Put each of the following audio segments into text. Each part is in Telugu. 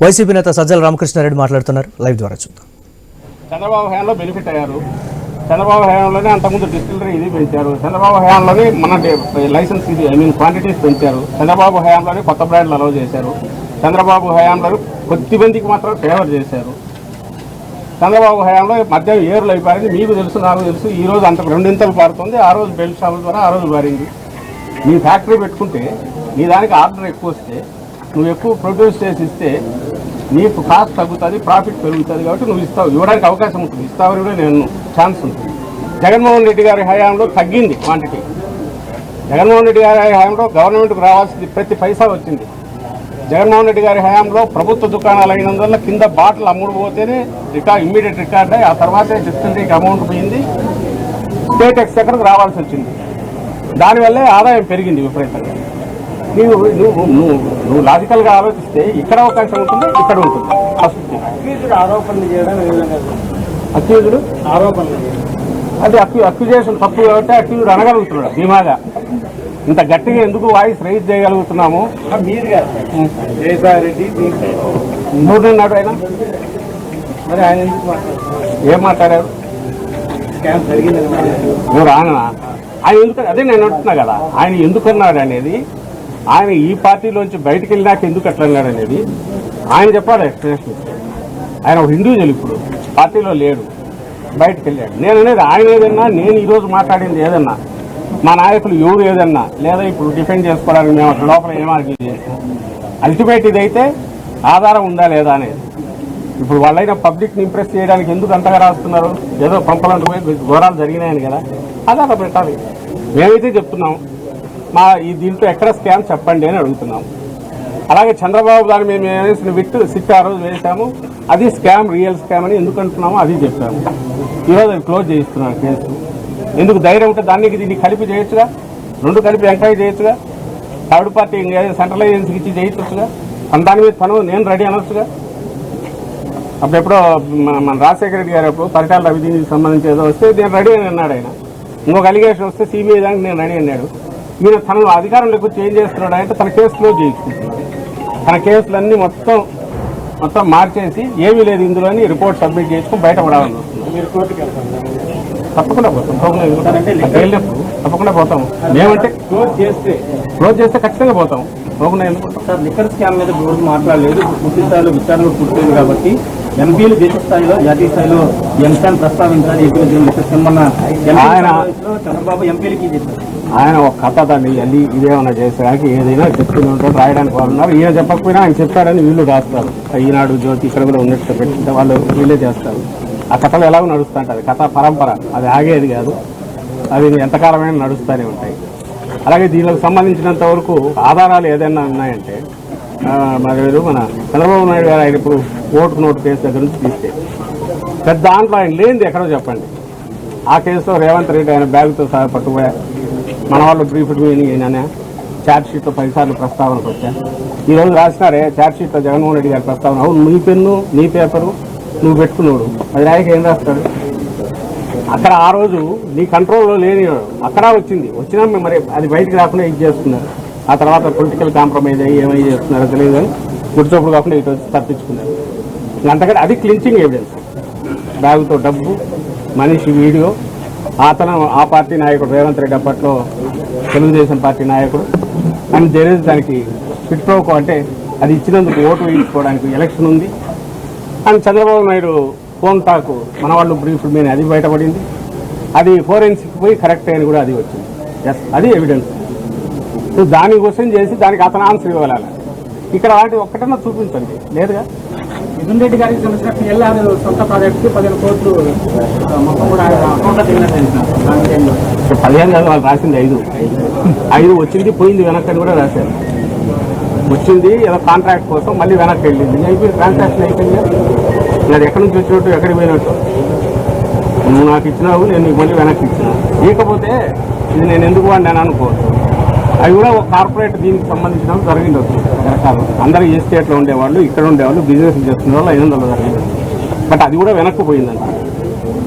వైసీపీ నేత సజ్జల రామకృష్ణారెడ్డి మాట్లాడుతున్నారు. లైవ్ ద్వారా చూద్దాం. చంద్రబాబు హయాంలో బెనిఫిట్ అయ్యారు. చంద్రబాబు హయాంలోనే అంతకుముందు డిస్టిలరీ ఇది పెంచారు. చంద్రబాబు హయాంలోనే మన లైసెన్స్ ఇది క్వాంటిటీస్ పెంచారు. చంద్రబాబు హయాంలోనే కొత్త బ్రాండ్లు అలౌ చేశారు. చంద్రబాబు హయాంలో కొద్దిమందికి మాత్రం ఫేవర్ చేశారు. చంద్రబాబు హయాంలో మధ్య ఏరులు అయిపోయింది. మీకు తెలుసు, నాకు తెలుసు. ఈ రోజు అంతకు రెండింతలు పారుతుంది. ఆ రోజు బెల్ట్ షాపుల ద్వారా ఆ రోజు పారింది. నీ ఫ్యాక్టరీ పెట్టుకుంటే నీ దానికి ఆర్డర్ ఎక్కువ వస్తే నువ్వు ఎక్కువ ప్రొడ్యూస్ చేసి ఇస్తే నీకు కాస్ట్ తగ్గుతుంది, ప్రాఫిట్ పెరుగుతుంది. కాబట్టి నువ్వు ఇస్తావు, ఇవ్వడానికి అవకాశం ఉంటుంది. ఇస్తావని కూడా నేను ఛాన్స్ ఉంటుంది. జగన్మోహన్ రెడ్డి గారి హయాంలో తగ్గింది క్వాంటిటీ. జగన్మోహన్ రెడ్డి గారి హయాంలో గవర్నమెంట్కు రావాల్సింది ప్రతి పైసా వచ్చింది. జగన్మోహన్ రెడ్డి గారి హయాంలో ప్రభుత్వ దుకాణాలు అయినందువల్ల కింద బాటిల్ అమ్ముడు పోతేనే ఇమ్మీడియట్ రికార్డ్ అయ్యి ఆ తర్వాతే డిస్టెంట్రీకి అమౌంట్ పోయింది. స్టేట్ ఎక్స్చెక్కర్కి రావాల్సి వచ్చింది. దానివల్లే ఆదాయం పెరిగింది విపరీతంగా. నువ్వు లాజికల్గా ఆలోచిస్తే ఇక్కడ అవకాశం ఉంటుంది, ఇక్కడ ఉంటుంది. ఫస్ట్ ఆరోపణలు చేయడం అక్యూజుడు ఆరోపణలు అది అక్యూజేషన్ తప్పు కాబట్టి అక్యూజుడు అనగలుగుతున్నాడు ధీమాగా. ఇంత గట్టిగా ఎందుకు వాయిస్ రైజ్ చేయగలుగుతున్నాము? జయసాయిరెడ్డి మూడున్నాడు ఆయన. మరి ఆయన ఎందుకు ఏం మాట్లాడారు? స్కామ్ జరిగింది నువ్వు ఆయన ఎందుకు, అదే నేను అంటున్నా కదా, ఆయన ఎందుకన్నాడు అనేది, ఆయన ఈ పార్టీలోంచి బయటకు వెళ్ళినాక ఎందుకు అట్లా అన్నాడు అనేది ఆయన చెప్పాలి ఎక్స్ప్లెనేషన్. ఆయన ఒక ఇండివిజువల్, ఇప్పుడు పార్టీలో లేడు, బయటకు వెళ్ళాడు. నేను అనేది ఆయన ఏదన్నా, నేను ఈరోజు మాట్లాడింది ఏదన్నా, మా నాయకులు ఎవరు ఏదన్నా, లేదా ఇప్పుడు డిఫెండ్ చేసుకోవడానికి మేము అట్లా లోపల ఏం ఆర్గ్యూ చేస్తాం. అల్టిమేట్ ఇదైతే ఆధారం ఉందా లేదా అనేది. ఇప్పుడు వాళ్ళైనా పబ్లిక్ని ఇంప్రెస్ చేయడానికి ఎందుకు అంతగా రాస్తున్నారు? ఏదో పంపలంటూ పోయి ఘోరాలు జరిగినాయని కదా, ఆధారం పెట్టాలి. మేమైతే చెప్తున్నాం, ఈ దీంట్లో ఎక్కడ స్కామ్ చెప్పండి అని అడుగుతున్నాం. అలాగే చంద్రబాబు దాన్ని మేము వేసిన సిట్ ఆ రోజు వేసాము, అది స్కామ్, రియల్ స్కామ్ అని ఎందుకు అంటున్నామో అది చెప్పాము. ఈరోజు అది క్లోజ్ చేయిస్తున్నారు కేసు. ఎందుకు ధైర్యం ఉంటే దానికి దీన్ని కలిపి చేయొచ్చుగా, రెండు కలిపి ఎంక్వైరీ చేయొచ్చుగా, థర్డ్ పార్టీ సెంట్రల్ ఏజెన్సీకి ఇచ్చి చేయొచ్చుగా, దాని మీద పను నేను రెడీ అనొచ్చుగా. అప్పుడెప్పుడో మన రాజశేఖర రెడ్డి గారు అప్పుడు పరిటాల అభివృద్ధికి సంబంధించి ఏదో వస్తే నేను రెడీ అని అన్నాడు ఆయన. ఇంకొక అలిగేషన్ వస్తే సిబిఐ దానికి నేను రెడీ అన్నాడు. ఈయన తనను అధికారంలోకి వచ్చి ఏం చేస్తున్నాడు అంటే తన కేసు క్లోజ్ చేయించుకుంటున్నాడు. తన కేసులన్నీ మొత్తం మార్చేసి ఏమీ లేదు ఇందులో అని రిపోర్ట్ సబ్మిట్ చేసుకుని బయటపడాలని వస్తుంది. మీరు కోర్టుకి వెళ్తారు, తప్పకుండా పోతాం. తప్పకుండా పోతాం. మేమంటే క్లోజ్ చేస్తే ఖచ్చితంగా పోతాం. పోకుండా ఎందుకుంటాం సార్? లిక్కర్ స్కామ్ మీద బోర్డు మాట్లాడలేదు, పూర్తి స్థాయిలో విచారణలు పూర్తయింది కాబట్టి ఎంపీలు దేశ స్థాయిలో, జాతీయ స్థాయిలో ఈ అంశాన్ని ప్రస్తావించాలి. చంద్రబాబు ఎంపీలకి చెప్పారు. ఆయన ఒక కథ దాన్ని అల్లి ఇదేమన్నా చేసేదానికి ఏదైనా చెప్తుంటే రాయడానికి వాళ్ళు ఉన్నారు. ఈయన చెప్పకపోయినా ఆయన చెప్పాడని వీళ్ళు రాస్తారు. ఈనాడు, జ్యోతి ఇక్కడ కూడా ఉన్నట్టు పెట్టుకుంటే వాళ్ళు వీళ్ళే చేస్తారు. ఆ కథలు ఎలాగో నడుస్తుంటారు. కథ పరంపర అది ఆగేది కాదు, అది ఎంతకాలమైనా నడుస్తూనే ఉంటాయి. అలాగే దీనికి సంబంధించినంత వరకు ఆధారాలు ఏదైనా ఉన్నాయంటే మన చంద్రబాబు నాయుడు గారు ఆయన ఇప్పుడు ఓటుకు నోటు కేసు దగ్గర నుంచి తీస్తే పెద్ద దాంట్లో ఆయన లేనిది ఎక్కడో చెప్పండి. ఆ కేసులో రేవంత్ రెడ్డి ఆయన బ్యాగ్తో సహా పట్టుకుపోయా, మన వాళ్ళు బ్రీఫ్డ్ మీనింగ్ అయినా ఛార్జ్ షీట్లో 10 సార్లు ప్రస్తావనకు వచ్చా. ఈరోజు రాసినారే ఛార్జ్ షీట్లో జగన్మోహన్ రెడ్డి గారి ప్రస్తావన. అవును, నీ పెన్ను నీ పేపరు నువ్వు పెట్టుకున్నాడు, అది రాయక ఏం రాస్తాడు? అక్కడ ఆ రోజు నీ కంట్రోల్లో లేని అక్కడ వచ్చినా మరి అది బయటకు రాకుండా ఇది చేస్తున్నారు. ఆ తర్వాత పొలిటికల్ కాంప్రమైజ్ అయ్యి ఏమై చేస్తున్నారో తెలియదు కానీ గుర్తొప్పుడు కాకుండా ఇటు వచ్చి తప్పించుకున్నారు. అంతకంటే అది క్లించింగ్ ఎవిడెన్స్. బ్యాగుతో డబ్బు, మనిషి వీడియో, అతను ఆ పార్టీ నాయకుడు రేవంత్ రెడ్డి అప్పట్లో తెలుగుదేశం పార్టీ నాయకుడు అని జరిగి దానికి ఫిట్ ప్రోకో అంటే అది ఇచ్చినందుకు ఓటు వేయించుకోవడానికి ఎలక్షన్ ఉంది అని చంద్రబాబు నాయుడు ఫోన్ టాక్ మన వాళ్ళు బ్రీఫ్డ్ మీద అది బయటపడింది. అది ఫోరెన్సిక్ పోయి కరెక్ట్ అని కూడా అది వచ్చింది. ఎస్, అది ఎవిడెన్స్. సో దాని క్వశ్చన్ చేసి దానికి అతను ఆన్సర్ ఇవ్వాలి. ఇక్కడ వాటి ఒక్కటన్నా చూపించండి, లేదుగా. మిథున్ రెడ్డి గారికి సంబంధించిన ఎల్ఆర్ సొంత ప్రాజెక్టుకి 15 కోట్లు మొత్తం కూడా అకౌంట్లో తిరిగినట్టు 15 కాదు, వాళ్ళు రాసింది 5 వచ్చింది, పోయింది వెనక్కి అని కూడా రాశారు. వచ్చింది ఏదో కాంట్రాక్ట్ కోసం, మళ్ళీ వెనక్కి వెళ్ళింది. అయిపోయి ట్రాన్సాక్షన్ అయిపోయింది. అది ఎక్కడి నుంచి వచ్చినట్టు, ఎక్కడికి పోయినట్టు, నువ్వు నాకు ఇచ్చినావు, నేను నీకు మళ్ళీ వెనక్కి ఇచ్చినా. ఇకపోతే ఇది నేను ఎందుకు వాడినాను అనుకోవచ్చు. అవి కూడా ఒక కార్పొరేట్ దీనికి సంబంధించిన జరిగిండొచ్చు రకాలు. అందరూ ఏ స్టేట్లో ఉండేవాళ్ళు, ఇక్కడ ఉండేవాళ్ళు, బిజినెస్ చేస్తున్న వాళ్ళు 500 జరిగింది. బట్ అది కూడా వెనక్కి పోయిందంట.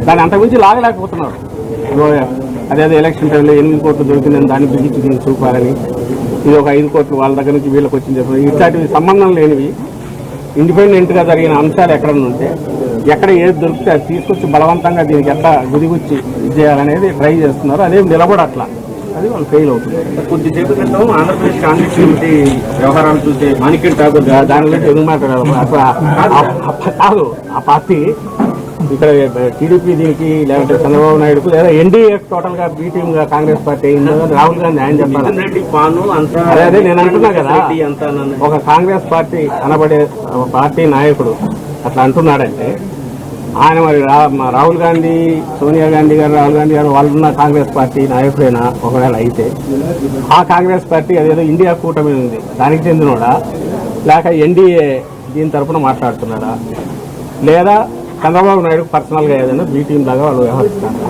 దాన్ని అంతకుమించి లాగలేకపోతున్నారు. అదేదో ఎలక్షన్ టైంలో 8 కోట్లు దొరికిందని దాన్ని బిగించి దీన్ని చూపాలని, ఇది ఒక 5 కోట్లు వాళ్ళ దగ్గర నుంచి వీళ్ళకి వచ్చింది చెప్పారు. ఇట్లాంటివి సంబంధం లేనివి ఇండిపెండెంట్గా జరిగిన అంశాలు ఎక్కడన్నా ఉంటే ఎక్కడ ఏది దొరికితే అది తీసుకొచ్చి బలవంతంగా దీనికి ఎట్లా గుదిగుచ్చి ఇది చేయాలనేది ట్రై చేస్తున్నారు. అదేం నిలబడట్లా, అది వాళ్ళు ఫెయిల్ అవుతుంది. కొద్దిసేపు క్రితం ఆంధ్రప్రదేశ్ కాంగ్రెస్ కమిటీ వ్యవహారాలు చూసే మాణిక్యం ఠాకూర్ దాని గురించి ఎందుకు మాట్లాడారు అసలు కాదు. ఆ పార్టీ ఇక్కడ టీడీపీ దీనికి లేదంటే చంద్రబాబు నాయుడుకు లేదా ఎన్డీఏ టోటల్ గా బీ టీమ్ గా కాంగ్రెస్ పార్టీ అయిందో రాహుల్ గాంధీ ఆయన చెప్పాలి. అదే నేను అంటున్నా కదా, ఒక కాంగ్రెస్ పార్టీ అనబడే పార్టీ నాయకుడు అట్లా అంటున్నాడంటే ఆయన మరి రాహుల్ గాంధీ, సోనియా గాంధీ గారు, రాహుల్ గాంధీ గారు వాళ్ళున్న కాంగ్రెస్ పార్టీ నాయకుడైనా ఒకవేళ అయితే ఆ కాంగ్రెస్ పార్టీ అదేదో ఇండియా కూటమి ఉంది దానికి చెందినోడా, లేక ఎన్డీఏ దీని తరఫున మాట్లాడుతున్నాడా, లేదా చంద్రబాబు నాయుడు పర్సనల్గా ఏదైనా బీ టీం లాగా వాళ్ళు వ్యవహరిస్తారా?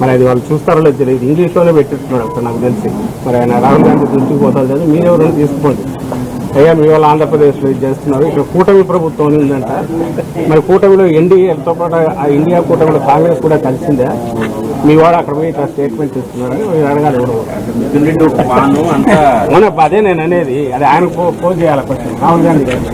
మరి అది వాళ్ళు చూస్తారో లేదు తెలియదు. ఇంగ్లీష్లోనే పెట్టిస్తున్నాడు అక్కడ నాకు తెలిసి. మరి ఆయన రాహుల్ గాంధీ దృష్టికి పోతారు లేదు, మీరెవరైనా తీసుకోండి. అయ్యా మీ వాళ్ళు ఆంధ్రప్రదేశ్లో ఇది చేస్తున్నారు, ఇక్కడ కూటమి ప్రభుత్వం ఉందంట. మరి కూటమిలో ఎన్డీఏతో పాటు ఆ ఇండియా కూటమిలో కాంగ్రెస్ కూడా కలిసిందే, మీ వాడు అక్కడ పోయి ఇట్లా స్టేట్మెంట్ ఇస్తున్నారని మీరు అడగాలి. ఎవరు అదే నేను అనేది, అది ఆయన పోజ్ చేయాలి క్వశ్చన్ రాహుల్ గాంధీ గారు.